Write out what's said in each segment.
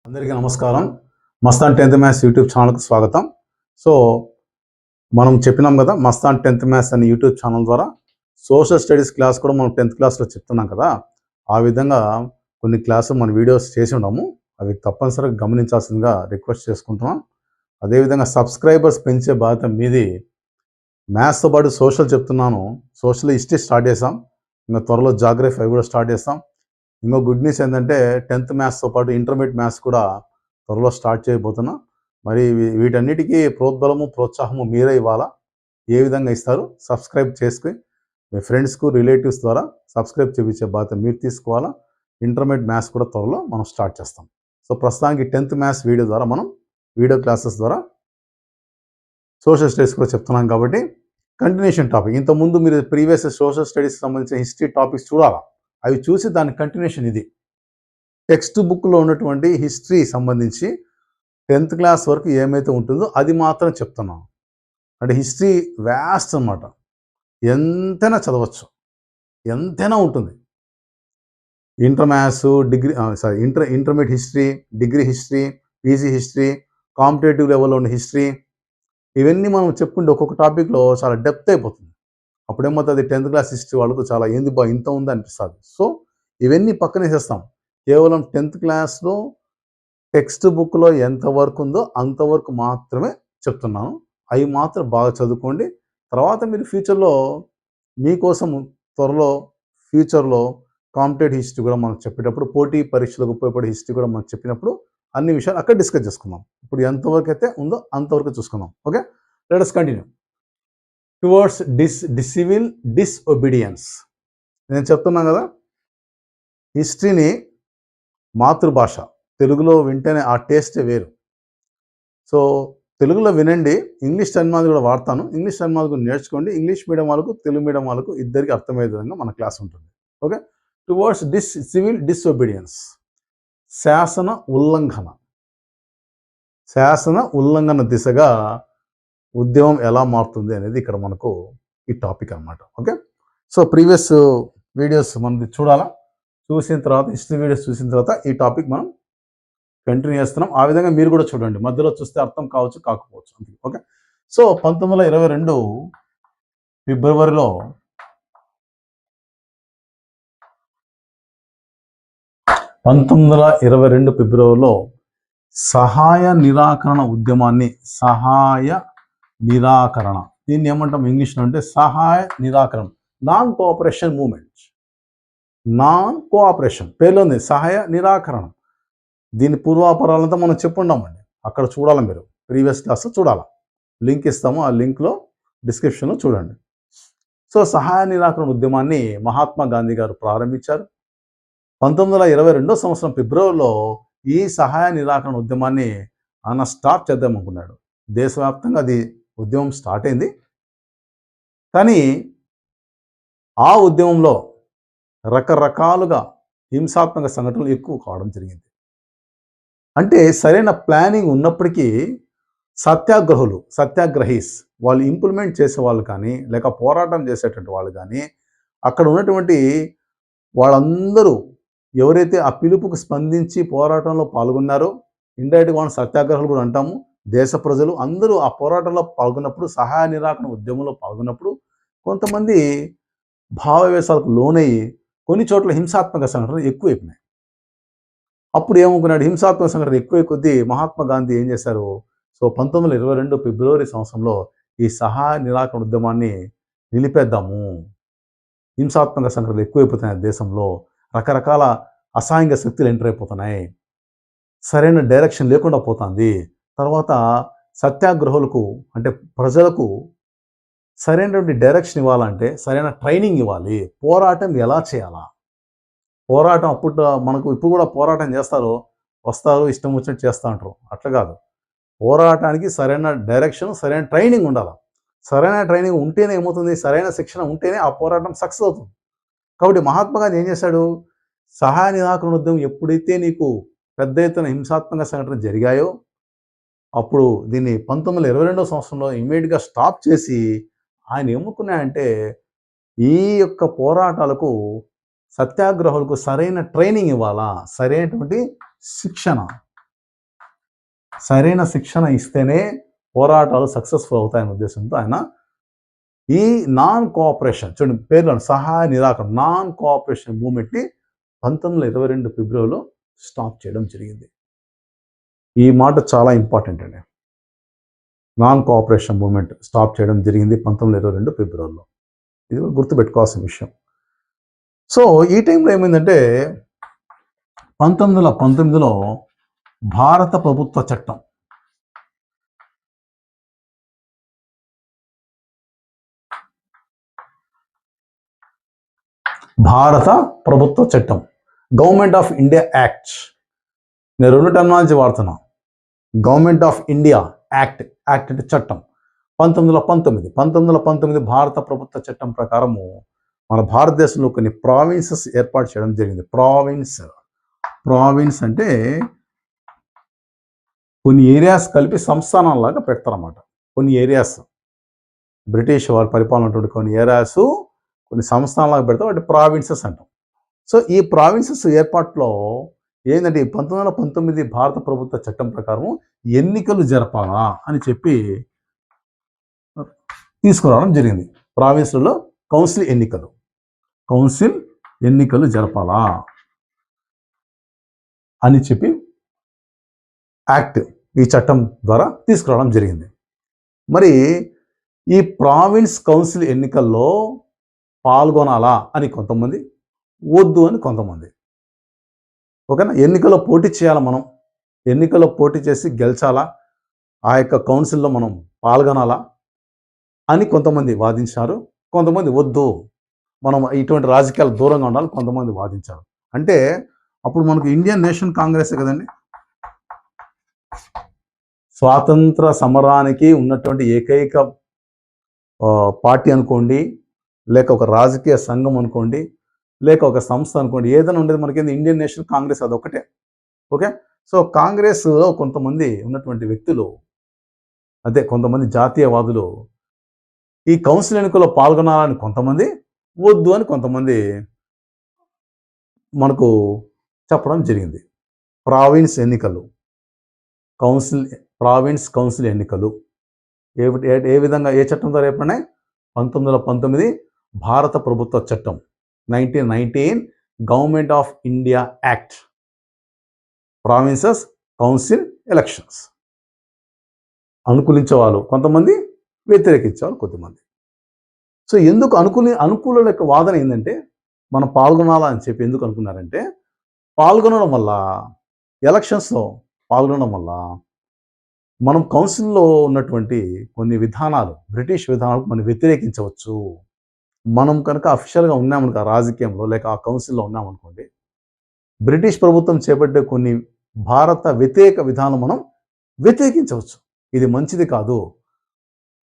అందరికీ నమస్కారం. Mastan 10th maths YouTube ఛానల్కి స్వాగతం. సో మనం చెప్పినాం కదా, మస్తాన్ 10th మ్యాథ్స్ అనే యూట్యూబ్ ఛానల్ ద్వారా సోషల్ స్టడీస్ క్లాస్ కూడా మనం 10th క్లాస్లో చెప్తున్నాం కదా. ఆ విధంగా కొన్ని క్లాసులు మన వీడియోస్ చేసి ఉన్నాము. అవి తప్పనిసరిగా గమనించాల్సిందిగా రిక్వెస్ట్ చేసుకుంటున్నాం. అదేవిధంగా సబ్స్క్రైబర్స్ పెంచే బాధ్యత మీది. మ్యాథ్స్తో పాటు సోషల్ చెప్తున్నాను. సోషల్ హిస్టరీ స్టార్ట్ చేసాం, ఇంకా త్వరలో జాగ్రఫీ అవి కూడా స్టార్ట్ చేస్తాం. ఇంకో గుడ్ న్యూస్ ఏంటంటే 10th మ్యాథ్స్తో పాటు ఇంటర్మీడియట్ మ్యాథ్స్ కూడా త్వరలో స్టార్ట్ చేయబోతున్నా. మరి వీటన్నిటికీ ప్రోద్బలము ప్రోత్సాహము మీరే ఇవ్వాలా. ఏ విధంగా ఇస్తారు? సబ్స్క్రైబ్ చేసుకుని మీ ఫ్రెండ్స్కు రిలేటివ్స్ ద్వారా సబ్స్క్రైబ్ చేయించే బాధ్యత మీరు తీసుకోవాలా. ఇంటర్మీడియట్ మ్యాథ్స్ కూడా త్వరలో మనం స్టార్ట్ చేస్తాం. సో ప్రస్తుతానికి 10th మ్యాథ్స్ వీడియో ద్వారా మనం వీడియో క్లాసెస్ ద్వారా సోషల్ స్టడీస్ కూడా చెప్తున్నాం కాబట్టి కంటిన్యూషన్ టాపిక్. ఇంతకుముందు మీరు ప్రీవియస్ సోషల్ స్టడీస్కి సంబంధించిన హిస్టరీ టాపిక్స్ చూడాలా. అవి చూసి దాని కంటిన్యూషన్ ఇది. టెక్స్ట్ బుక్లో ఉన్నటువంటి హిస్టరీ సంబంధించి 10th క్లాస్ వరకు ఏమైతే ఉంటుందో అది మాత్రం చెప్తున్నాను. అంటే హిస్టరీ వ్యాస్ట్ అన్నమాట. ఎంతైనా చదవచ్చు, ఎంతైనా ఉంటుంది. Inter maths, degree intermediate history, degree history, PG history, competitive లెవెల్లో ఉన్న హిస్టరీ, ఇవన్నీ మనం చెప్పుకుంటే ఒక్కొక్క టాపిక్లో చాలా డెప్త్ అయిపోతుంది. అప్పుడేమవుతుంది, 10th క్లాస్ హిస్టరీ వాళ్ళకు చాలా ఏంది బా ఇంత ఉంది అనిపిస్తుంది. సో ఇవన్నీ పక్కనేసేస్తాం. కేవలం 10th క్లాస్లో టెక్స్ట్ బుక్లో ఎంతవరకు ఉందో అంతవరకు మాత్రమే చెప్తున్నాను. అవి మాత్రం బాగా చదువుకోండి. తర్వాత మీరు ఫ్యూచర్లో మీకోసం త్వరలో ఫ్యూచర్లో కాంపిటేటివ్ హిస్టరీ కూడా మనం చెప్పేటప్పుడు, పోటీ పరీక్షలకు ఉపయోగపడే హిస్టరీ కూడా మనం చెప్పినప్పుడు అన్ని విషయాలు అక్కడ డిస్కస్ చేసుకుందాం. ఇప్పుడు ఎంతవరకు అయితే ఉందో అంతవరకు చూసుకుందాం. Okay, let us continue. Towards civil disobedience. నేను చెప్తున్నాను కదా, హిస్టరీని మాతృభాష తెలుగులో వింటేనే ఆ టేస్టే వేరు. సో తెలుగులో వినండి, ఇంగ్లీష్ టర్మినాలజీ కూడా వాడతాను. ఇంగ్లీష్ టర్మినాలజీ కూడా నేర్చుకోండి. ఇంగ్లీష్ మీడియం వాళ్ళకు తెలుగు మీడియం వాళ్ళకు ఇద్దరికి అర్థమయ్యే విధంగా మన క్లాస్ ఉంటుంది. ఓకే, టువర్డ్స్ సివిల్ డిస్ఒబీడియన్స్, శాసన ఉల్లంఘన. శాసన ఉల్లంఘన దిశగా ఉద్యమం ఎలా మారుతుంది అనేది ఇక్కడ మనకు ఈ టాపిక్ అన్నమాట. ఓకే, సో ప్రీవియస్ వీడియోస్ మనది చూడాలా. చూసిన తర్వాత హిస్టరీ వీడియోస్ చూసిన తర్వాత ఈ టాపిక్ మనం కంటిన్యూ చేస్తున్నాం. ఆ విధంగా మీరు కూడా చూడండి, మధ్యలో చూస్తే అర్థం కావచ్చు కాకపోవచ్చు. ఓకే, సో 1922 ఫిబ్రవరిలో సహాయ నిరాకరణ ఉద్యమాన్ని, దీన్ని ఏమంటాం ఇంగ్లీష్లో అంటే సహాయ నిరాకరణ, non cooperation movement. Non cooperation పేర్లో ఉంది, సహాయ నిరాకరణ. దీని పూర్వాపరాలంతా మనం చెప్పుండామండి. అక్కడ చూడాలి, మీరు ప్రీవియస్ క్లాస్ చూడాలి. లింక్ ఇస్తాము, ఆ లింక్లో డిస్క్రిప్షన్లో చూడండి. సో సహాయ నిరాకరణ ఉద్యమాన్ని మహాత్మా గాంధీ గారు ప్రారంభించారు. 1922 సంవత్సరం ఫిబ్రవరిలో ఈ సహాయ నిరాకరణ ఉద్యమాన్ని ఆయన స్టార్ట్ చేద్దామనుకున్నాడు. దేశవ్యాప్తంగా అది ఉద్యమం స్టార్ట్ అయింది. కానీ ఆ ఉద్యమంలో రకరకాలుగా హింసాత్మక సంఘటనలు ఎక్కువ కావడం జరిగింది. అంటే సరైన ప్లానింగ్ ఉన్నప్పటికీ సత్యాగ్రహీస్ వాళ్ళు ఇంప్లిమెంట్ చేసే వాళ్ళు కానీ, లేక పోరాటం చేసేటువంటి వాళ్ళు కానీ, అక్కడ ఉన్నటువంటి వాళ్ళందరూ ఎవరైతే ఆ పిలుపుకు స్పందించి పోరాటంలో పాల్గొన్నారో, ఇండైరెక్ట్గా వాళ్ళని సత్యాగ్రహాలు కూడా అంటాము, దేశ ప్రజలు అందరూ ఆ పోరాటంలో పాల్గొన్నప్పుడు, సహాయ నిరాకరణ ఉద్యమంలో పాల్గొన్నప్పుడు కొంతమంది భావవేశాలకు లోనయ్యి కొన్ని చోట్ల హింసాత్మక సంఘటనలు ఎక్కువైపోయినాయి. అప్పుడు ఏమనుకున్నాడు, హింసాత్మక సంఘటన ఎక్కువ కొద్దీ మహాత్మా గాంధీ ఏం చేశారు, సో 1922 ఫిబ్రవరి సంవత్సరంలో ఈ సహాయ నిరాకరణ ఉద్యమాన్ని నిలిపేద్దాము, హింసాత్మక సంఘటనలు ఎక్కువైపోతున్నాయి దేశంలో, రకరకాల అసాంఘిక శక్తులు ఎంటర్ అయిపోతున్నాయి, సరైన డైరెక్షన్ లేకుండా పోతుంది. తర్వాత సత్యాగ్రహులకు అంటే ప్రజలకు సరైనటువంటి డైరెక్షన్ ఇవ్వాలంటే సరైన ట్రైనింగ్ ఇవ్వాలి. పోరాటం ఎలా చేయాలా, పోరాటం అప్పుడు మనకు ఇప్పుడు కూడా పోరాటం చేస్తారు, వస్తారు ఇష్టం వచ్చినట్టు చేస్తూ ఉంటారు. అట్లా కాదు, పోరాటానికి సరైన డైరెక్షన్, సరైన ట్రైనింగ్ ఉండాలి. సరైన ట్రైనింగ్ ఉంటేనే ఏమవుతుంది, సరైన శిక్షణ ఉంటేనే ఆ పోరాటం సక్సెస్ అవుతుంది. కాబట్టి మహాత్మా గాంధీ ఏం చేశాడు, సహాయ నిరాకరణ ఉద్యమం ఎప్పుడైతే నీకు పెద్ద ఎత్తున హింసాత్మక సంఘటన జరిగాయో అప్పుడు దీన్ని 1922 సంవత్సరంలో ఇమీడియట్గా స్టాప్ చేసి ఆయన ఏమనుకున్నాయంటే ఈ యొక్క పోరాటాలకు సత్యాగ్రహులకు సరైన ట్రైనింగ్ ఇవ్వాలా, సరైనటువంటి శిక్షణ, సరైన శిక్షణ ఇస్తేనే పోరాటాలు సక్సెస్ఫుల్ అవుతాయనే ఉద్దేశంతో ఆయన ఈ నాన్ కోఆపరేషన్, చూడండి పేర్లో సహాయ నిరాకరణ, నాన్ కోఆపరేషన్ మూవ్మెంట్ని 1922 ఫిబ్రవరిలో స్టాప్ చేయడం జరిగింది. ఈ మాట చాలా ఇంపార్టెంట్ అండి. నాన్ కోఆపరేషన్ మూవ్మెంట్ స్టాప్ చేయడం జరిగింది 1922 ఫిబ్రవరిలో. ఇది గుర్తుపెట్టుకోవాల్సిన విషయం. సో ఈ టైంలో ఏమైందంటే 1919లో భారత ప్రభుత్వ చట్టం, భారత ప్రభుత్వ చట్టం, గవర్నమెంట్ ఆఫ్ ఇండియా యాక్ట్, నేను 2 టెర్మినాలజీ వాడుతున్నా. Government of India act, act అంటే చట్టం, 1919 భారత ప్రభుత్వ చట్టం ప్రకారము మన భారతదేశంలో కొన్ని ప్రావిన్సెస్ ఏర్పాటు చేయడం జరిగింది. ప్రావిన్స్ అంటే కొన్ని ఏరియాస్ కలిపి సంస్థానాలాగా పెడతారన్నమాట. కొన్ని ఏరియాస్ బ్రిటిష్ వారి పరిపాలన ఉన్నటువంటి కొన్ని ఏరియాస్ కొన్ని సంస్థానాలాగా పెడతాం, వాటి ప్రావిన్సెస్ అంటాం. సో ఈ ప్రావిన్సెస్ ఏర్పాటులో ఏంటంటే 1919 భారత ప్రభుత్వ చట్టం ప్రకారం ఎన్నికలు జరపాలా అని చెప్పి తీసుకురావడం జరిగింది. ప్రావిన్స్లలో కౌన్సిల్ ఎన్నికలు జరపాలా అని చెప్పి యాక్ట్, ఈ చట్టం ద్వారా తీసుకురావడం జరిగింది. మరి ఈ ప్రావిన్స్ కౌన్సిల్ ఎన్నికల్లో పాల్గొనాలా అని కొంతమంది, వద్దు అని కొంతమంది. ఓకేనా? ఎన్నికల్లో పోటీ చేయాలా, మనం ఎన్నికల్లో పోటీ చేసి గెలిచాలా, ఆ యొక్క కౌన్సిల్లో మనం పాల్గొనాలా అని కొంతమంది వాదించారు. కొంతమంది వద్దు, మనం ఇటువంటి రాజకీయాలు దూరంగా ఉండాలి, కొంతమంది వాదించారు. అంటే అప్పుడు మనకు ఇండియన్ నేషనల్ కాంగ్రెస్ కదండి, స్వాతంత్ర సమరానికి ఉన్నటువంటి ఏకైక పార్టీ అనుకోండి, లేక ఒక రాజకీయ సంఘం అనుకోండి, లేక ఒక సంస్థ అనుకోండి, ఏదైనా ఉండేది మనకి ఇండియన్ నేషనల్ కాంగ్రెస్, అదొకటే. ఓకే, సో కాంగ్రెస్లో కొంతమంది ఉన్నటువంటి వ్యక్తులు, అదే కొంతమంది జాతీయవాదులు ఈ కౌన్సిల్ ఎన్నికల్లో పాల్గొనాలని కొంతమంది, వద్దు అని కొంతమంది మనకు చెప్పడం జరిగింది. ప్రావిన్స్ కౌన్సిల్ ఎన్నికలు ఏ విధంగా, ఏ చట్టం ద్వారా ఏర్పడినాయి? 1919 భారత ప్రభుత్వ చట్టం, 1919 government of India act, provinces council elections. అనుకూలించేవాళ్ళు కొంతమంది, వ్యతిరేకించేవాళ్ళు కొంతమంది. సో ఎందుకు అనుకూల యొక్క వాదన ఏంటంటే, మనం పాల్గొనాలా అని చెప్పి ఎందుకు అనుకున్నారంటే, పాల్గొనడం వల్ల, ఎలక్షన్స్లో పాల్గొనడం వల్ల మనం కౌన్సిల్లో ఉన్నటువంటి కొన్ని విధానాలు, బ్రిటిష్ విధానాలకు మనం వ్యతిరేకించవచ్చు. మనం కనుక అఫీషియల్గా ఉన్నామనుకో, రాజకీయంలో లేక ఆ కౌన్సిల్లో ఉన్నామనుకోండి, బ్రిటిష్ ప్రభుత్వం చేపట్టే కొన్ని భారత వ్యతిరేక విధానం మనం వ్యతిరేకించవచ్చు. ఇది మంచిది కాదు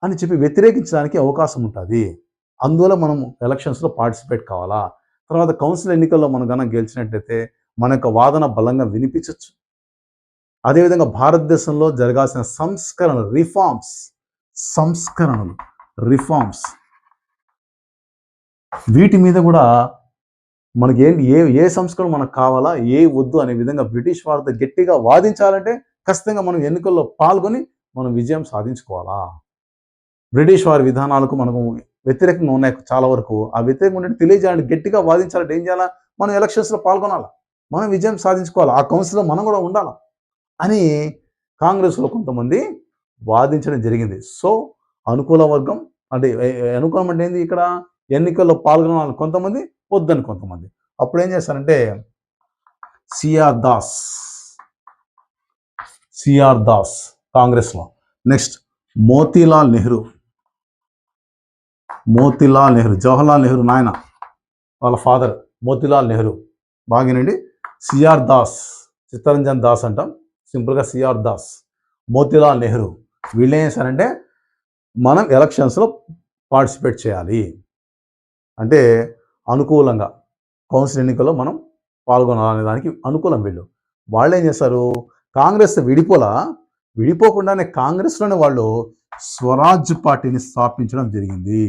అని చెప్పి వ్యతిరేకించడానికి అవకాశం ఉంటుంది. అందువల్ల మనం ఎలక్షన్స్లో పార్టిసిపేట్ కావాలా. తర్వాత కౌన్సిల్ ఎన్నికల్లో మనం కనుక గెలిచినట్లయితే మన యొక్క వాదన బలంగా వినిపించవచ్చు. అదేవిధంగా భారతదేశంలో జరగాల్సిన రిఫార్మ్స్ వీటి మీద కూడా మనకి ఏ సంస్కరణ మనకు కావాలా, ఏ వద్దు అనే విధంగా బ్రిటిష్ వారితో గట్టిగా వాదించాలంటే ఖచ్చితంగా మనం ఎన్నికల్లో పాల్గొని మనం విజయం సాధించుకోవాలా. బ్రిటిష్ వారి విధానాలకు మనకు వ్యతిరేకంగా ఉన్నాయి చాలా వరకు. ఆ వ్యతిరేకంగా ఉన్నట్టు తెలియజేయాలంటే, గట్టిగా వాదించాలంటే ఏం చేయాలా? మనం ఎలక్షన్స్లో పాల్గొనాలా, మనం విజయం సాధించుకోవాలి, ఆ కౌన్సిల్లో మనం కూడా ఉండాలా అని కాంగ్రెస్లో కొంతమంది వాదించడం జరిగింది. సో అనుకూల వర్గం అంటే, అనుకూలం అంటే ఏంది, ఇక్కడ ఎన్నికల్లో పాల్గొనాలని కొంతమంది, వద్దని కొంతమంది. అప్పుడు ఏం చేస్తారంటే సిఆర్ దాస్ కాంగ్రెస్లో. నెక్స్ట్ మోతీలాల్ నెహ్రూ, జవహర్లాల్ నెహ్రూ నాయన, వాళ్ళ ఫాదర్ మోతీలాల్ నెహ్రూ. బాగేనండి. సిఆర్ దాస్, చిత్తరంజన్ దాస్ అంటాం, సింపుల్గా సిఆర్ దాస్, మోతీలాల్ నెహ్రూ, వీళ్ళు ఏం చేశారంటే, మనం ఎలక్షన్స్లో పార్టిసిపేట్ చేయాలి అంటే అనుకూలంగా కౌన్సిల్ ఎన్నికల్లో మనం పాల్గొనాలనే దానికి అనుకూలం వీళ్ళు. వాళ్ళు ఏం చేస్తారు, కాంగ్రెస్ విడిపోకుండానే కాంగ్రెస్లోనే వాళ్ళు స్వరాజ్ పార్టీని స్థాపించడం జరిగింది.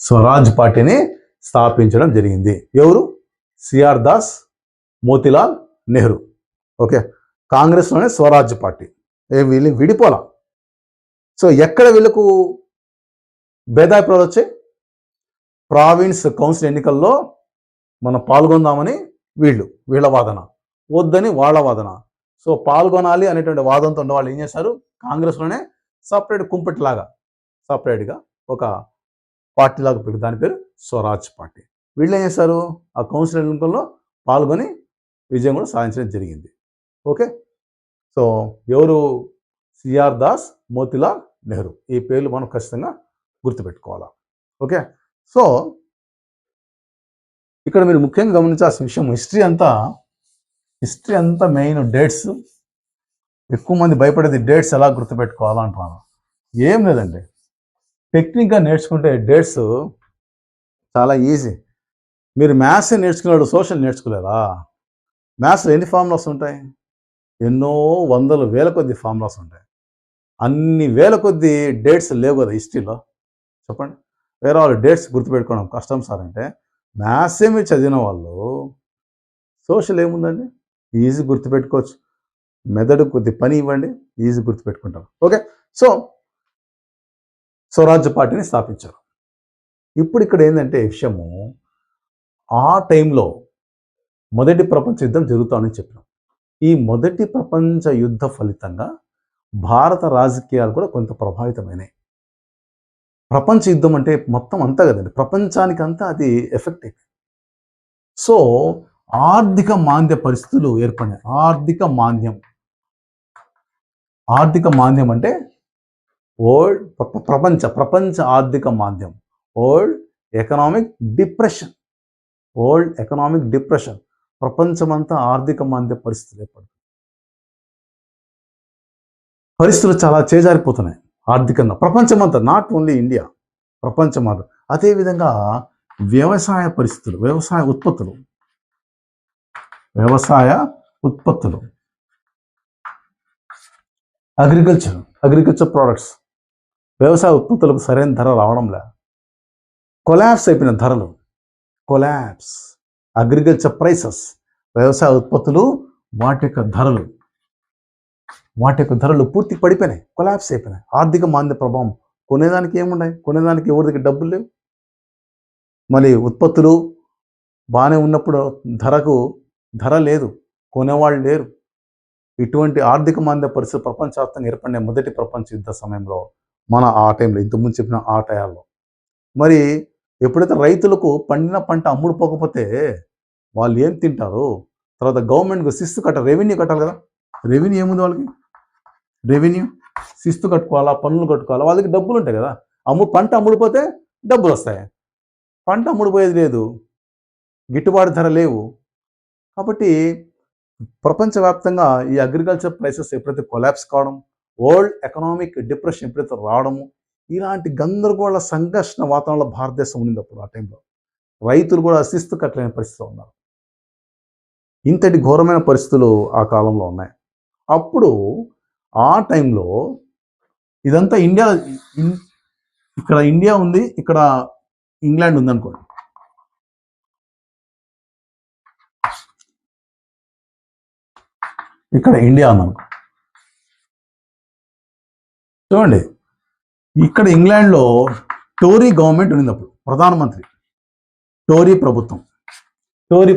స్వరాజ్ పార్టీని స్థాపించడం జరిగింది. ఎవరు? సిఆర్ దాస్, మోతిలాల్ నెహ్రూ. ఓకే, కాంగ్రెస్లోనే స్వరాజ్య పార్టీ. వీళ్ళు విడిపోలా. సో ఎక్కడ వీళ్ళకు భేదాభిప్రాయాలు వచ్చాయి? ప్రావిన్స్ కౌన్సిల్ ఎన్నికల్లో మనం పాల్గొందామని వీళ్ళ వాదన, వద్దని వాళ్ళ వాదన. సో పాల్గొనాలి అనేటువంటి వాదనతో ఉన్న వాళ్ళు ఏం చేశారు, కాంగ్రెస్లోనే సపరేట్ కుంపటిలాగా సపరేట్గా ఒక పార్టీలాగా పెట్టి దాని పేరు స్వరాజ్ పార్టీ. వీళ్ళు ఏం చేశారు, ఆ కౌన్సిల్ ఎన్నికల్లో పాల్గొని విజయం కూడా సాధించడం జరిగింది. ఓకే, సో ఎవరు, సిఆర్ దాస్, మోతిలాల్ నెహ్రూ. ఈ పేర్లు మనం ఖచ్చితంగా గుర్తుపెట్టుకోవాలా. ఓకే, సో ఇక్కడ మీరు ముఖ్యంగా గమనించాల్సిన విషయం, హిస్టరీ అంతా మెయిన్ డేట్స్. ఎక్కువ మంది భయపడేది డేట్స్ ఎలా గుర్తుపెట్టుకోవాలంటున్నాను. ఏం లేదండి, టెక్నిక్గా నేర్చుకుంటే డేట్స్ చాలా ఈజీ. మీరు మ్యాథ్స్ నేర్చుకున్నాడు, సోషల్ నేర్చుకోలేదా? మ్యాథ్స్లో ఎన్ని ఫార్ములాస్ ఉంటాయి? ఎన్నో వందలు వేల కొద్ది ఫార్ములాస్ ఉంటాయి. అన్ని వేల కొద్ది డేట్స్ లేవు కదా హిస్టరీలో, చెప్పండి. వేరే వాళ్ళు డేట్స్ గుర్తుపెట్టుకోవడం కష్టం సార్ అంటే, మ్యాథ్స్ ఏమి చదివిన వాళ్ళు సోషల్ ఏముందండి, ఈజీ గుర్తుపెట్టుకోవచ్చు. మెదడు కొద్ది పని ఇవ్వండి, ఈజీ గుర్తుపెట్టుకుంటారు. ఓకే, సో స్వరాజ్య పార్టీని స్థాపించారు. ఇప్పుడు ఇక్కడ ఏంటంటే విషయము, ఆ టైంలో మొదటి ప్రపంచ యుద్ధం జరుగుతామని చెప్పినాం. ఈ మొదటి ప్రపంచ యుద్ధ ఫలితంగా భారత రాజకీయాలు కూడా కొంత ప్రభావితమైనాయి. ప్రపంచ యుద్ధం అంటే మొత్తం అంతా కదండి, ప్రపంచానికి అంతా అది ఎఫెక్ట్ అయిపోయింది. సో ఆర్థిక మాంద్య పరిస్థితులు ఏర్పడినాయి. ఆర్థిక మాంద్యం అంటే ప్రపంచ ఆర్థిక మాంద్యం, వరల్డ్ ఎకనామిక్ డిప్రెషన్. ప్రపంచమంతా ఆర్థిక మాంద్య పరిస్థితులు ఏర్పడుతుంది. పరిస్థితులు చాలా చేజారిపోతున్నాయి ఆర్థికంగా, ప్రపంచమంతా, నాట్ ఓన్లీ ఇండియా, ప్రపంచమంతా. అదేవిధంగా వ్యవసాయ పరిస్థితులు, వ్యవసాయ ఉత్పత్తులు, అగ్రికల్చర్ ప్రోడక్ట్స్, వ్యవసాయ ఉత్పత్తులకు సరైన ధర రావడం లే, కొలాప్స్ అయిపోయిన ధరలు, అగ్రికల్చర్ ప్రైసెస్, వ్యవసాయ ఉత్పత్తులు వాటి యొక్క ధరలు పూర్తి పడిపోయినాయి, కొలాప్స్ అయిపోయినాయి. ఆర్థిక మాంద్య ప్రభావం. కొనేదానికి ఏమున్నాయి, కొనేదానికి ఎవరి దగ్గర డబ్బులు లేవు. మళ్ళీ ఉత్పత్తులు బాగానే ఉన్నప్పుడు ధర లేదు, కొనేవాళ్ళు లేరు. ఇటువంటి ఆర్థిక మాంద్య పరిస్థితి ప్రపంచవ్యాప్తంగా ఏర్పడిన మొదటి ప్రపంచ యుద్ధ సమయంలో, మన ఆ టైంలో, ఇంతకుముందు చెప్పిన ఆ టయాల్లో. మరి ఎప్పుడైతే రైతులకు పండిన పంట అమ్ముడు పోకపోతే వాళ్ళు ఏం తింటారు? తర్వాత గవర్నమెంట్కు శిస్తు రెవెన్యూ కట్టాలి కదా. రెవెన్యూ ఏముంది వాళ్ళకి? శిస్తు కట్టుకోవాలా, పన్నులు కట్టుకోవాలా, వాళ్ళకి డబ్బులు ఉంటాయి కదా. పంట అమ్ముడిపోతే డబ్బులు వస్తాయి, పంట అమ్ముడిపోయేది లేదు, గిట్టుబాటు ధర లేవు. కాబట్టి ప్రపంచవ్యాప్తంగా ఈ అగ్రికల్చర్ ప్రైసెస్ ఎప్పుడైతే కొలాప్స్ కావడం, వరల్డ్ ఎకనామిక్ డిప్రెషన్ ఎప్పుడైతే రావడము, ఇలాంటి గందరగోళ సంఘర్షణ వాతావరణంలో భారతదేశం ఉన్నప్పుడు ఆ టైంలో రైతులు కూడా శిస్తు కట్టలేని పరిస్థితిలో ఉన్నారు. ఇంతటి ఘోరమైన పరిస్థితులు ఆ కాలంలో ఉన్నాయి. అప్పుడు ఆ టైంలో ఇదంతా ఇక్కడ ఇండియా ఉంది, ఇక్కడ ఇంగ్లాండ్ ఉంది అనుకోండి. ఇక్కడ ఇండియా ఉందనుకో, చూడండి, ఇక్కడ ఇంగ్లాండ్లో టోరీ గవర్నమెంట్ ఉంది. అప్పుడు ప్రధానమంత్రి టోరీ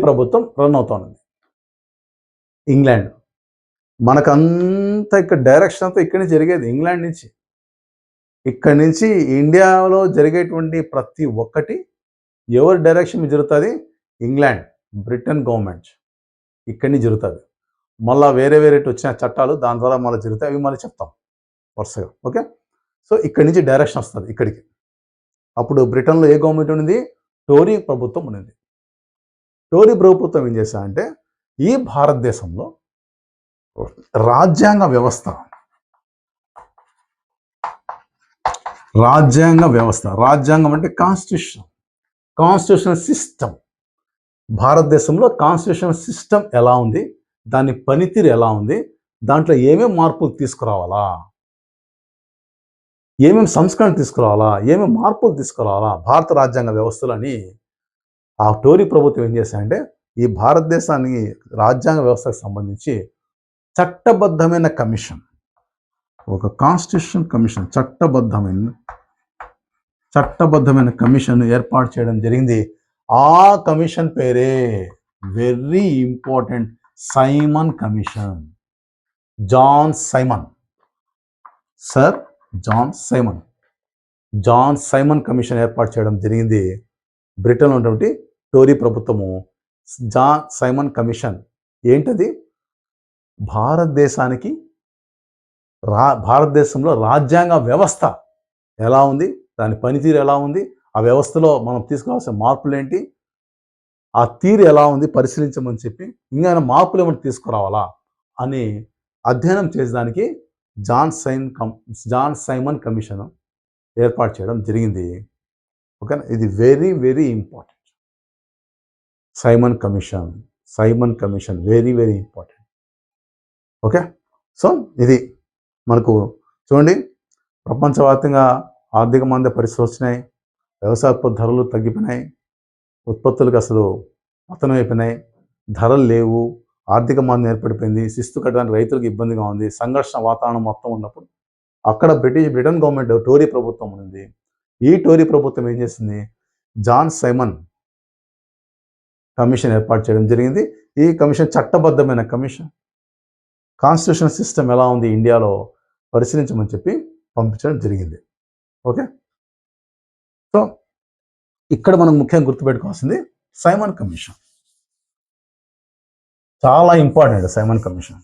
ప్రభుత్వం రన్ అవుతుంది ఇంగ్లాండ్. మనకంతా ఇక్కడ డైరెక్షన్ అంతా ఇక్కడి నుంచి జరిగేది, ఇంగ్లాండ్ నుంచి. ఇక్కడి నుంచి ఇండియాలో జరిగేటువంటి ప్రతి ఒక్కటి ఎవరి డైరెక్షన్ జరుగుతుంది? ఇంగ్లాండ్, బ్రిటన్ గవర్నమెంట్ ఇక్కడి నుంచి జరుగుతుంది. మళ్ళీ వేరే వచ్చిన చట్టాలు దాని ద్వారా మళ్ళీ జరుగుతాయి, అవి మళ్ళీ చెప్తాం వరుసగా. ఓకే, సో ఇక్కడి నుంచి డైరెక్షన్ వస్తుంది ఇక్కడికి. అప్పుడు బ్రిటన్లో ఏ గవర్నమెంట్ ఉంది? టోరీ ప్రభుత్వం ఉన్నది. టోరీ ప్రభుత్వం ఏం చేశారంటే, ఈ భారతదేశంలో రాజ్యాంగ వ్యవస్థ, రాజ్యాంగం అంటే కాన్స్టిట్యూషనల్ సిస్టమ్. భారతదేశంలో కాన్స్టిట్యూషనల్ సిస్టమ్ ఎలా ఉంది, దాని పనితీరు ఎలా ఉంది, దాంట్లో ఏమేమి మార్పులు తీసుకురావాలా, ఏమేమి సంస్కరణ తీసుకురావాలా, ఏమేమి మార్పులు తీసుకురావాలా భారత రాజ్యాంగ వ్యవస్థలని ఆ టోరీ ప్రభుత్వం ఏం చేశారంటే ఈ భారతదేశానికి రాజ్యాంగ వ్యవస్థకు సంబంధించి చట్టబద్ధమైన కమిషన్, ఒక కాన్స్టిట్యూషన్ కమిషన్, చట్టబద్ధమైన కమిషన్ ఏర్పాటు చేయడం జరిగింది. ఆ కమిషన్ పేరే very important, Simon commission. Sir John Simon commission ఏర్పాటు చేయడం జరిగింది. బ్రిటన్లో ఉన్నటువంటి టోరీ ప్రభుత్వము జాన్ సైమన్ కమిషన్. ఏంటది? భారతదేశంలో రాజ్యాంగ వ్యవస్థ ఎలా ఉంది, దాని పనితీరు ఎలా ఉంది, ఆ వ్యవస్థలో మనం తీసుకురావాల్సిన మార్పులు ఏంటి, ఆ తీరు ఎలా ఉంది పరిశీలించమని చెప్పి ఇంకా మార్పులు ఏమైనా తీసుకురావాలా అని అధ్యయనం చేసేదానికి జాన్ సైమన్ కమిషన్ ఏర్పాటు చేయడం జరిగింది. ఓకేనా? ఇది very very important. Simon commission very very important. Okay, so ఇది మనకు చూడండి, ప్రపంచవ్యాప్తంగా ఆర్థిక మాంద్య పరిస్థితులు వచ్చినాయి, వ్యవసాయ ఉత్పత్తి ధరలు తగ్గిపోయినాయి, ఉత్పత్తులకు అసలు పతనం అయిపోయినాయి, ధరలు లేవు, ఆర్థిక మాంద్యం ఏర్పడిపోయింది, శిస్తు కట్టడానికి రైతులకు ఇబ్బందిగా ఉంది, సంఘర్షణ వాతావరణం మొత్తం ఉన్నప్పుడు అక్కడ బ్రిటన్ గవర్నమెంట్ టోరీ ప్రభుత్వం ఉంది. ఈ టోరీ ప్రభుత్వం ఏం చేసింది? జాన్ సైమన్ కమిషన్ ఏర్పాటు చేయడం జరిగింది. ఈ కమిషన్ చట్టబద్ధమైన కమిషన్, కాన్స్టిట్యూషన్ సిస్టమ్ ఎలా ఉంది ఇండియాలో పరిశీలించమని చెప్పి పంపించడం జరిగింది. ఓకే, సో ఇక్కడ మనం ముఖ్యంగా గుర్తుపెట్టుకోవాల్సింది సైమన్ కమిషన్. చాలా ఇంపార్టెంట్ సైమన్ కమిషన్.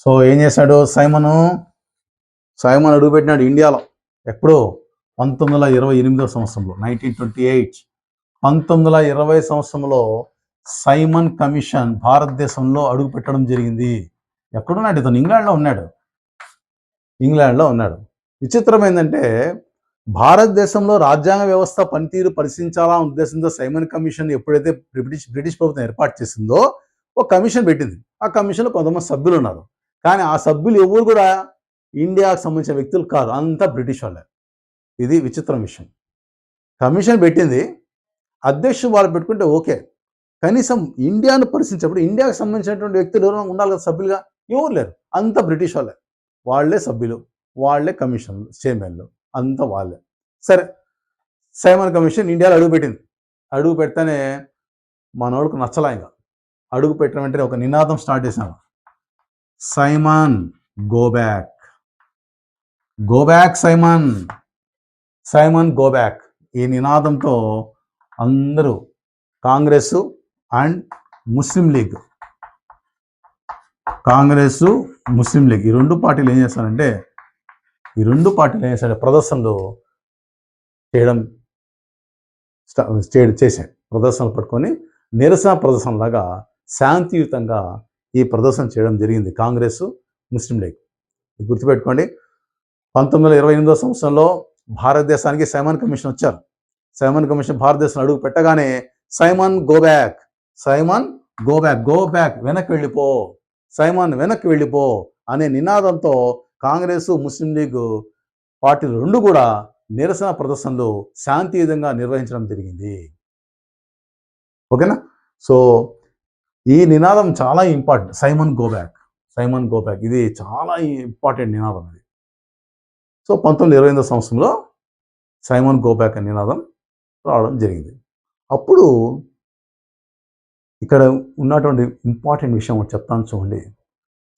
సో ఏం చేశాడు సైమన్ అడుగుపెట్టినాడు ఇండియాలో ఎప్పుడో 1928 సంవత్సరంలో, 1928, 1920 సంవత్సరంలో సైమన్ కమిషన్ భారతదేశంలో అడుగు పెట్టడం జరిగింది. ఎక్కడున్నాడు ఇతను? ఇంగ్లాండ్లో ఉన్నాడు. విచిత్రం ఏంటంటే, భారతదేశంలో రాజ్యాంగ వ్యవస్థ పనితీరు పరిశీలించాలా ఉద్దేశంతో సైమన్ కమిషన్ ఎప్పుడైతే బ్రిటిష్ ప్రభుత్వం ఏర్పాటు చేసిందో ఒక కమిషన్ పెట్టింది. ఆ కమిషన్లో కొంతమంది సభ్యులు ఉన్నారు, కానీ ఆ సభ్యులు ఎవరు కూడా ఇండియాకు సంబంధించిన వ్యక్తులు కాదు, అంతా బ్రిటిష్ వాళ్ళే. ఇది విచిత్రం విషయం. కమిషన్ పెట్టింది, అధ్యక్షుడు వాళ్ళు పెట్టుకుంటే ఓకే, కనీసం ఇండియాను పరిశీలించినప్పుడు ఇండియాకు సంబంధించినటువంటి వ్యక్తులు ఎవరైనా ఉండాలి కదా సభ్యులుగా, ఎవరు లేరు, అంతా బ్రిటిష్ వాళ్ళే సభ్యులు, వాళ్ళే కమిషన్లు, చైర్మన్లు, అంతా వాళ్ళే. సరే, సైమన్ కమిషన్ ఇండియాలో అడుగు పెడితేనే మనోళ్ళకు నచ్చలా. ఇంకా అడుగు పెట్టిన వెంటనే ఒక నినాదం స్టార్ట్ చేశాను, Simon go back Simon go back. ఈ నినాదంతో అందరూ కాంగ్రెస్ అండ్ ముస్లిం లీగ్ ఈ రెండు పార్టీలు ఏం చేస్తారంటే ప్రదర్శనలు చేశాయి. ప్రదర్శనలు పట్టుకొని నిరసన ప్రదర్శనలాగా శాంతియుతంగా ఈ ప్రదర్శన చేయడం జరిగింది కాంగ్రెస్, ముస్లిం లీగ్. గుర్తుపెట్టుకోండి, 1928 సంవత్సరంలో భారతదేశానికి సైమన్ కమిషన్ వచ్చారు. సైమన్ కమిషన్ భారతదేశంలో అడుగు పెట్టగానే సైమన్ గో బ్యాక్, వెనక్కి వెళ్ళిపో, సైమన్ వెనక్కి వెళ్ళిపో అనే నినాదంతో కాంగ్రెస్, ముస్లిం లీగ్ పార్టీలు రెండు కూడా నిరసన ప్రదర్శనలు శాంతియుతంగా నిర్వహించడం జరిగింది. ఓకేనా? సో ఈ నినాదం చాలా ఇంపార్టెంట్, సైమన్ గో బ్యాక్. ఇది చాలా ఇంపార్టెంట్ నినాదం ఇది. సో 1928 సంవత్సరంలో సైమన్ గో బ్యాక్ అనే నినాదం రావడం జరిగింది. అప్పుడు ఇక్కడ ఉన్నటువంటి ఇంపార్టెంట్ విషయం చెప్తాను చూడండి.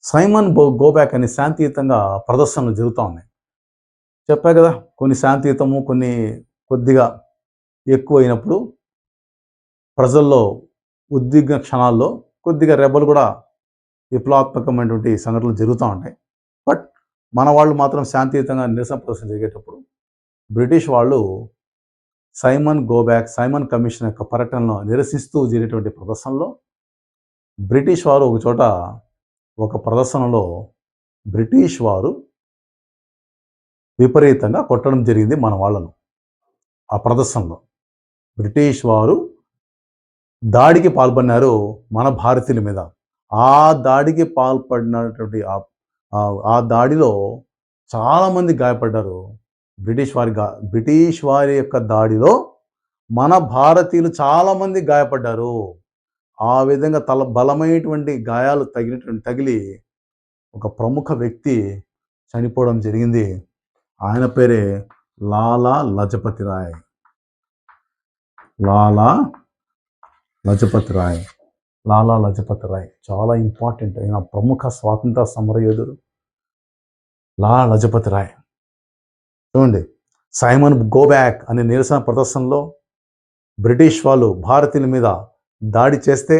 సైమన్ గో బ్యాక్ అనే శాంతియుతంగా ప్రదర్శనలు జరుగుతూ ఉన్నాయి. చెప్పా కదా, కొన్ని శాంతియుతము, కొన్ని కొద్దిగా ఎక్కువ అయినప్పుడు ప్రజల్లో ఉద్విగ్న క్షణాల్లో కొద్దిగా రెబల్ కూడా విప్లవాత్మకమైనటువంటి సంఘటనలు జరుగుతూ ఉంటాయి. బట్ మన వాళ్ళు మాత్రం శాంతియుతంగా నిరసన ప్రదర్శన జరిగేటప్పుడు బ్రిటిష్ వాళ్ళు సైమన్ కమిషన్ యొక్క పర్యటనలో నిరసిస్తూ జరిగేటువంటి ప్రదర్శనలో బ్రిటిష్ వారు ఒక ప్రదర్శనలో బ్రిటిష్ వారు విపరీతంగా కొట్టడం జరిగింది మన వాళ్ళను. ఆ ప్రదర్శనలో బ్రిటిష్ వారు దాడికి పాల్పడినారు మన భారతీయుల మీద. ఆ దాడికి పాల్పడినటువంటి ఆ దాడిలో చాలామంది గాయపడ్డారు. బ్రిటిష్ వారి యొక్క దాడిలో మన భారతీయులు చాలామంది గాయపడ్డారు. ఆ విధంగా బలమైనటువంటి గాయాలు తగిలి ఒక ప్రముఖ వ్యక్తి చనిపోవడం జరిగింది. ఆయన పేరే లాలా లజపతి రాయ్. లాలా లజపతి రాయ్. లాలా లజపతి రాయ్ చాలా ఇంపార్టెంట్ అయిన ప్రముఖ స్వాతంత్ర సమరయోధుడు లాలా లజపతి రాయ్. చూడండి, సైమన్ గోబ్యాక్ అనే నిరసన ప్రదర్శనలో బ్రిటిష్ వాళ్ళు భారతీయుల మీద దాడి చేస్తే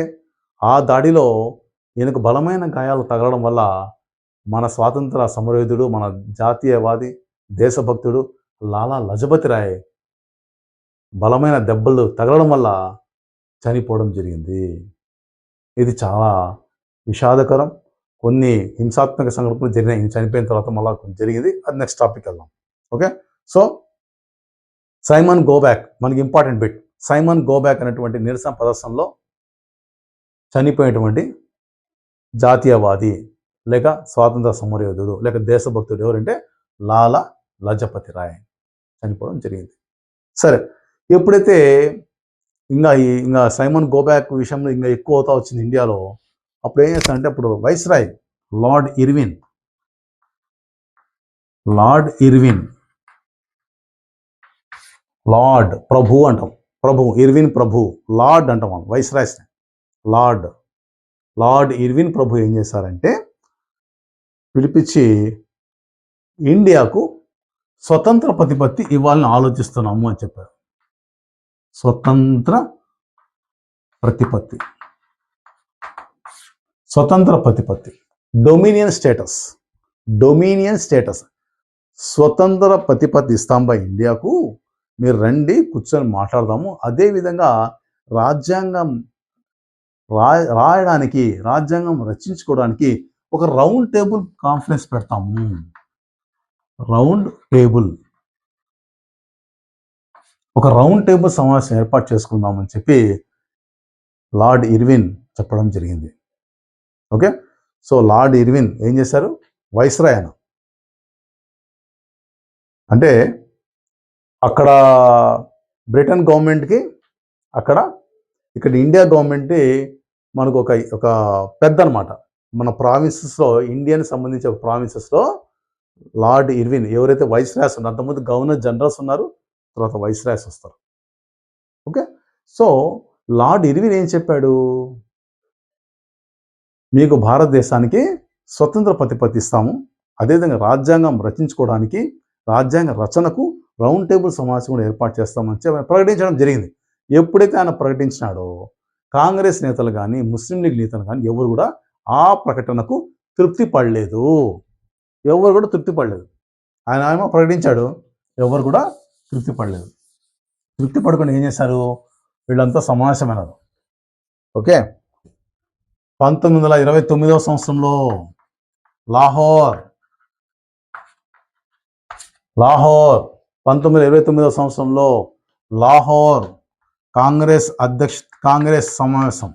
ఆ దాడిలో ఈయనకు బలమైన గాయాలు తగలడం వల్ల మన స్వాతంత్ర సమరయోధుడు, మన జాతీయవాది, దేశభక్తుడు లాలా లజపతి రాయ్ బలమైన దెబ్బలు తగలడం వల్ల చనిపోవడం జరిగింది. ఇది చాలా విషాదకరం. కొన్ని హింసాత్మక సంఘటనలు జరిగినాయి చనిపోయిన తర్వాత మళ్ళీ జరిగింది. అది నెక్స్ట్ టాపిక్ వెళ్దాం. ఓకే, సో సైమన్ గోబ్యాక్ మనకి ఇంపార్టెంట్ బిట్. సైమన్ గోబ్యాక్ అనేటువంటి నిరసన ప్రదర్శనలో చనిపోయినటువంటి జాతీయవాది లేక స్వాతంత్ర సమరయోధుడు లేక దేశభక్తుడు ఎవరంటే లాలా లజపతి రాయ్ చనిపోవడం జరిగింది. సరే, ఎప్పుడైతే ఇంకా సైమన్ గోబ్యాక్ విషయంలో ఇంకా ఎక్కువ అవుతా వచ్చింది ఇండియాలో, అప్పుడు ఏం చేస్తారంటే అప్పుడు వైస్రాయ్ లార్డ్ ఇర్విన్ లార్డ్ ప్రభు అంటాం, ప్రభు ఇర్విన్ ప్రభు లార్డ్ అంటాం వైస్రాయ్స్. లార్డ్ ఇర్విన్ ప్రభు ఏం చేశారంటే పిలిపించి ఇండియాకు స్వతంత్ర ప్రతిపత్తి ఇవ్వాలని ఆలోచిస్తున్నాము అని చెప్పారు. స్వతంత్ర ప్రతిపత్తి, డొమినియన్ స్టేటస్, స్వతంత్ర ప్రతిపత్తి ఇస్తాంబా ఇండియాకు, మీరు రండి కూర్చొని మాట్లాడదాము. అదేవిధంగా రాజ్యాంగం రాయడానికి, రాజ్యాంగం రచించుకోవడానికి ఒక రౌండ్ టేబుల్ కాన్ఫరెన్స్ పెడతాము. ఒక రౌండ్ టేబుల్ సమావేశం ఏర్పాటు చేసుకుందామని చెప్పి లార్డ్ ఇర్విన్ చెప్పడం జరిగింది. ఓకే, సో లార్డ్ ఇర్విన్ ఏం చేశారు, వైస్రాయ్ అంటే అక్కడ బ్రిటన్ గవర్నమెంట్కి ఇక్కడ ఇండియా గవర్నమెంట్ మనకు ఒక పెద్ద అనమాట. మన ప్రావిన్సెస్లో, ఇండియాకి సంబంధించిన ప్రావిన్సెస్లో లార్డ్ ఇర్విన్ ఎవరైతే వైస్రాయ్స్ ఉన్నారు, అంతకుముందు గవర్నర్ జనరల్స్ ఉన్నారు, తర్వాత వైస్రాయ్స్ వస్తారు. ఓకే, సో లార్డ్ ఇర్విన్ ఏం చెప్పాడు, మీకు భారతదేశానికి స్వతంత్ర ప్రతిపత్తి ఇస్తాము, అదేవిధంగా రాజ్యాంగం రచించుకోవడానికి, రాజ్యాంగ రచనకు రౌండ్ టేబుల్ సమావేశం కూడా ఏర్పాటు చేస్తామని చెప్పి ప్రకటించడం జరిగింది. ఎప్పుడైతే ఆయన ప్రకటించినాడో కాంగ్రెస్ నేతలు కానీ, ముస్లిం లీగ్ నేతలు కానీ ఎవరు కూడా ఆ ప్రకటనకు తృప్తి పడలేదు. ఆయన ఏమో ప్రకటించాడు, ఎవరు కూడా తృప్తి పడకుండా ఏం చేశారు, వీళ్ళంతా సమావేశమైనారు. ఓకే, 1929వ సంవత్సరంలో లాహోర్ 1929వ సంవత్సరంలో లాహోర్ కాంగ్రెస్ సమావేశం.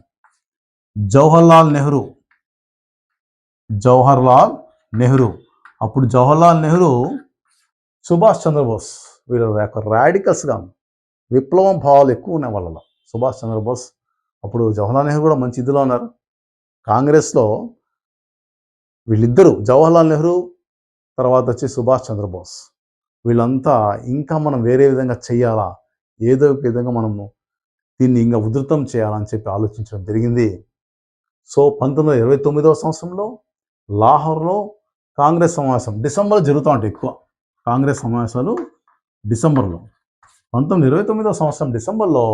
జవహర్లాల్ నెహ్రూ అప్పుడు జవహర్లాల్ నెహ్రూ, సుభాష్ చంద్రబోస్ వీళ్ళు రాడికల్స్గా విప్లవం భావాలు ఎక్కువ ఉన్నాయి వాళ్ళలో. సుభాష్ చంద్రబోస్ అప్పుడు జవహర్లాల్ నెహ్రూ కూడా మంచి ఇదిలో ఉన్నారు కాంగ్రెస్లో. వీళ్ళిద్దరూ జవహర్లాల్ నెహ్రూ తర్వాత వచ్చి సుభాష్ చంద్రబోస్, వీళ్ళంతా ఇంకా మనం వేరే విధంగా చేయాలా, ఏదో ఒక విధంగా మనము దీన్ని ఇంకా ఉధృతం చేయాలని చెప్పి ఆలోచించడం జరిగింది. సో 1929వ సంవత్సరంలో లాహోర్లో కాంగ్రెస్ సమావేశం, డిసెంబర్లో జరుగుతూ ఉంటాయి ఎక్కువ కాంగ్రెస్ సమావేశాలు డిసెంబర్లో. 1929వ సంవత్సరం డిసెంబర్లో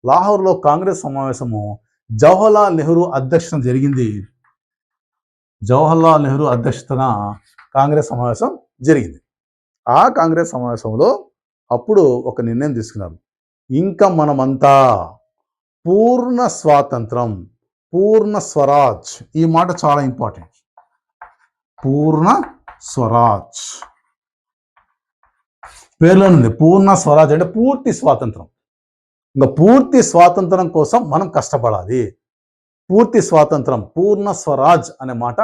లాహోర్లో కాంగ్రెస్ సమావేశము జవహర్లాల్ నెహ్రూ అధ్యక్షతన జరిగింది. జవహర్లాల్ నెహ్రూ అధ్యక్షతన కాంగ్రెస్ సమావేశం జరిగింది. ఆ కాంగ్రెస్ సమావేశంలో అప్పుడు ఒక నిర్ణయం తీసుకున్నారు, ఇంకా మనమంతా పూర్ణ స్వాతంత్రం, పూర్ణ స్వరాజ్, ఈ మాట చాలా ఇంపార్టెంట్. పూర్ణ స్వరాజ్ పేర్లో ఉంది. పూర్ణ స్వరాజ్ అంటే పూర్తి స్వాతంత్రం. ఇంకా పూర్తి స్వాతంత్రం కోసం మనం కష్టపడాలి. పూర్తి స్వాతంత్రం, పూర్ణ స్వరాజ్ అనే మాట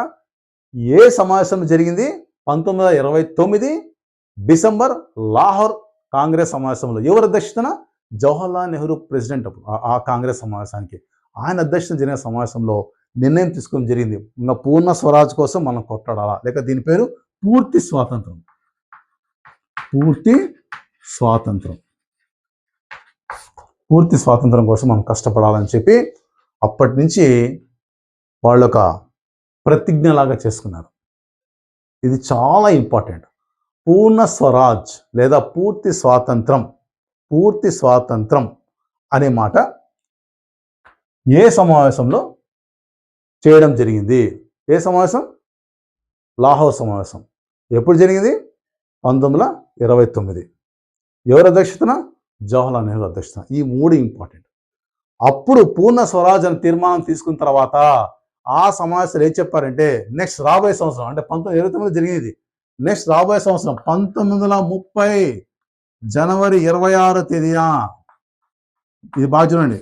ఏ సమావేశం జరిగింది, 1929 డిసెంబర్ లాహోర్ కాంగ్రెస్ సమావేశంలో. ఎవరి అధ్యక్షతన, జవహర్లాల్ నెహ్రూ ప్రెసిడెంట్ అప్పుడు ఆ కాంగ్రెస్ సమావేశానికి. ఆయన అధ్యక్షతన జరిగిన సమావేశంలో నిర్ణయం తీసుకోవడం జరిగింది. ఇంకా పూర్ణ స్వరాజ్ కోసం మనం కొట్లాడాలా, లేక దీని పేరు పూర్తి స్వాతంత్రం. పూర్తి స్వాతంత్రం, పూర్తి స్వాతంత్రం కోసం మనం కష్టపడాలని చెప్పి అప్పటి నుంచి వాళ్ళు ఒక ప్రతిజ్ఞలాగా చేసుకున్నారు. ఇది చాలా ఇంపార్టెంట్. పూర్ణ స్వరాజ్ లేదా పూర్తి స్వాతంత్రం, పూర్తి స్వాతంత్రం అనే మాట ఏ సమావేశంలో చేయడం జరిగింది? ఏ సమావేశం? లాహోర్ సమావేశం. ఎప్పుడు జరిగింది? 1929. ఎవరి అధ్యక్షతన? జవహర్లాల్ నెహ్రూ అధ్యక్షతన. ఈ మూడు ఇంపార్టెంట్. అప్పుడు పూర్ణ స్వరాజ్ అనే తీర్మానం తీసుకున్న తర్వాత ఆ సమావేశాలు ఏం చెప్పారంటే నెక్స్ట్ రాబోయే సంవత్సరం, అంటే 1929 జరిగింది. నెక్స్ట్ రాబోయే సంవత్సరం 1930 జనవరి 26 తేదీన, ఇది బాగా చూడండి,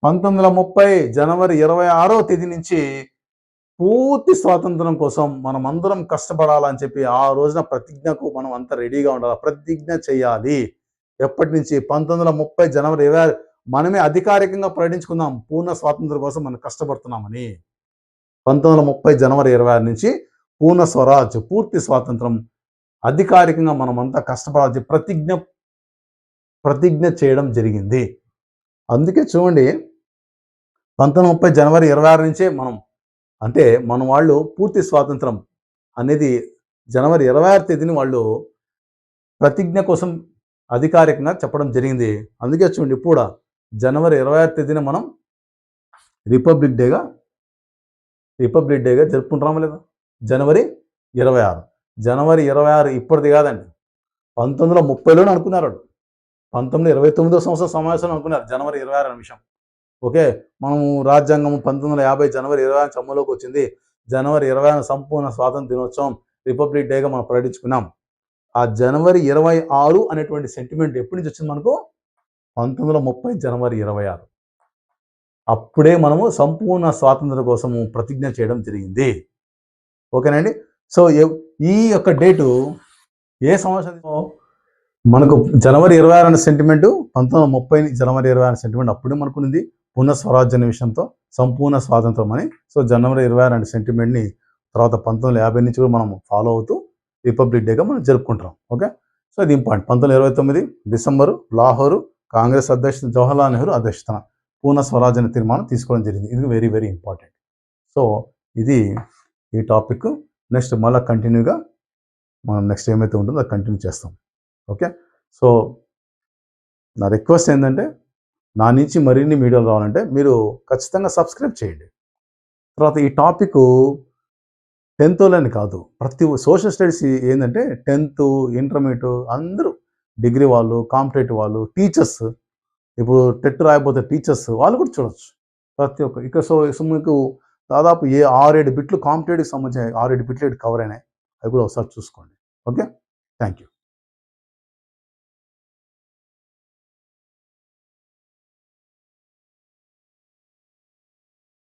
1930 జనవరి 26వ తేదీ నుంచి పూర్తి స్వాతంత్రం కోసం మనం అందరం కష్టపడాలని చెప్పి ఆ రోజున ప్రతిజ్ఞకు మనం అంతా రెడీగా ఉండాలి. ప్రతిజ్ఞ చేయాలి. ఎప్పటి నుంచి? 1930 జనవరి 26 మనమే అధికారికంగా ప్రకటించుకుందాం పూర్ణ స్వాతంత్రం కోసం మనం కష్టపడుతున్నామని. 1930 జనవరి 26 నుంచి పూర్ణ స్వరాజ్, పూర్తి స్వాతంత్రం అధికారికంగా మనమంతా కష్టపడాలి ప్రతిజ్ఞ చేయడం జరిగింది. అందుకే చూడండి, 1930 జనవరి 26 నుంచే మనం, అంటే మన వాళ్ళు పూర్తి స్వాతంత్రం అనేది జనవరి 26 తేదీని వాళ్ళు ప్రతిజ్ఞ కోసం అధికారికంగా చెప్పడం జరిగింది. అందుకే చూడండి, ఇప్పుడు జనవరి 26 తేదీన మనం రిపబ్లిక్ డేగా జరుపుకుంటున్నామా లేదా? జనవరి 26. జనవరి 26 ఇప్పటిది కాదండి, 1930లోనే అనుకున్నారు. 1929వ సంవత్సరం సమావేశంలో అనుకున్నారు జనవరి 26 అనే విషయం. ఓకే, మనము రాజ్యాంగం 1950 జనవరి 26 అమలులోకి వచ్చింది. జనవరి 26 సంపూర్ణ స్వాతంత్ర దినోత్సవం, రిపబ్లిక్ డేగా మనం ప్రకటించుకున్నాం. ఆ జనవరి 26 అనేటువంటి సెంటిమెంట్ ఎప్పటి నుంచి వచ్చింది మనకు? 1930 జనవరి 26. అప్పుడే మనము సంపూర్ణ స్వాతంత్రం కోసము ప్రతిజ్ఞ చేయడం జరిగింది. ఓకేనండి. సో ఈ యొక్క డేటు ఏ సంవత్సరం? మనకు జనవరి 26 అనే సెంటిమెంటు 1930 జనవరి 26 సెంటిమెంట్ అప్పుడే మనకున్నది పూర్ణ స్వరాజ్య అనే విషయంతో, సంపూర్ణ స్వాతంత్రం అని. సో జనవరి 26 అనే సెంటిమెంట్ని తర్వాత 1950 నుంచి కూడా మనం ఫాలో అవుతూ రిపబ్లిక్ డేగా మనం జరుపుకుంటాం. ఓకే, సో ఇది ఇంపార్టెంట్. 1929 డిసెంబరు లాహోరు కాంగ్రెస్ అధ్యక్షుడు జవహర్లాల్ నెహ్రూ అధ్యక్షతన పూర్ణ స్వరాజ్ అనే తీర్మానం తీసుకోవడం జరిగింది. ఇది వెరీ వెరీ ఇంపార్టెంట్. సో ఇది ఈ టాపిక్. నెక్స్ట్ మళ్ళీ కంటిన్యూగా మనం నెక్స్ట్ ఏమైతే ఉంటుందో అది కంటిన్యూ చేస్తాం. ఓకే, సో నా రిక్వెస్ట్ ఏంటంటే నా నుంచి మరిన్ని వీడియోలు రావాలంటే మీరు ఖచ్చితంగా సబ్స్క్రైబ్ చేయండి. తర్వాత ఈ టాపిక్ 10th వాళ్ళని కాదు, ప్రతి సోషల్ స్టడీస్ ఏంటంటే 10th ఇంటర్మీడియట్ అందరూ, డిగ్రీ వాళ్ళు, కాంపిటేటివ్ వాళ్ళు, టీచర్స్, ఇప్పుడు టెట్ రాయబోతే టీచర్స్ వాళ్ళు కూడా చూడవచ్చు ప్రతి ఒక్క. ఇక సో మీకు దాదాపు 6-7 బిట్లు కాంపిటేటివ్ సంబంధించిన 6-7 బిట్లు కవర్ అయినాయి. అవి కూడా ఒకసారి చూసుకోండి. Okay, thank you.